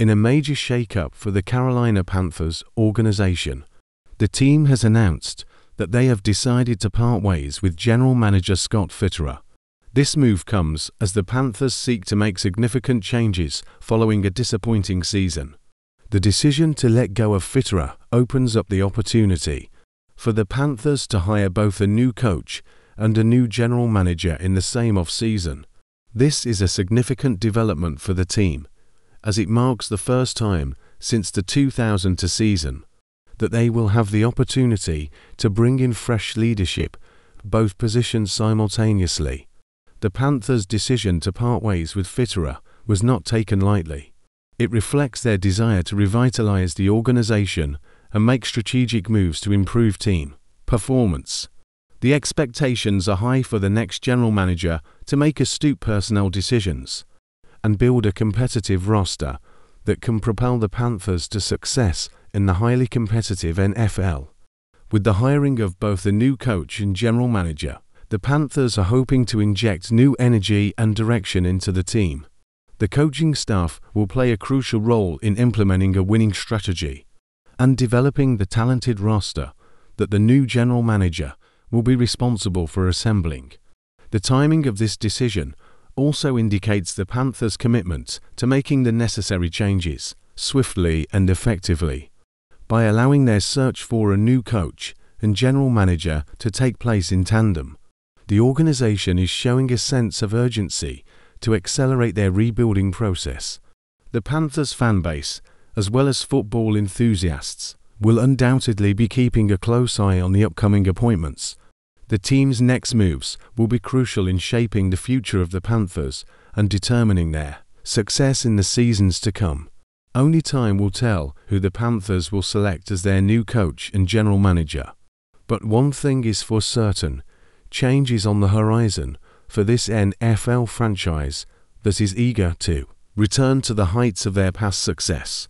In a major shake-up for the Carolina Panthers organization, the team has announced that they have decided to part ways with general manager Scott Fitterer. This move comes as the Panthers seek to make significant changes following a disappointing season. The decision to let go of Fitterer opens up the opportunity for the Panthers to hire both a new coach and a new general manager in the same off-season. This is a significant development for the team, as it marks the first time since the 2000 season that they will have the opportunity to bring in fresh leadership, both positions simultaneously. The Panthers' decision to part ways with Fitterer was not taken lightly. It reflects their desire to revitalize the organization and make strategic moves to improve team performance. The expectations are high for the next general manager to make astute personnel decisions and build a competitive roster that can propel the Panthers to success in the highly competitive NFL. With the hiring of both the new coach and general manager, the Panthers are hoping to inject new energy and direction into the team. The coaching staff will play a crucial role in implementing a winning strategy and developing the talented roster that the new general manager will be responsible for assembling. The timing of this decision also indicates the Panthers' commitment to making the necessary changes swiftly and effectively. By allowing their search for a new coach and general manager to take place in tandem, the organization is showing a sense of urgency to accelerate their rebuilding process. The Panthers fan base, as well as football enthusiasts, will undoubtedly be keeping a close eye on the upcoming appointments. The team's next moves will be crucial in shaping the future of the Panthers and determining their success in the seasons to come. Only time will tell who the Panthers will select as their new coach and general manager. But one thing is for certain: change is on the horizon for this NFL franchise that is eager to return to the heights of their past success.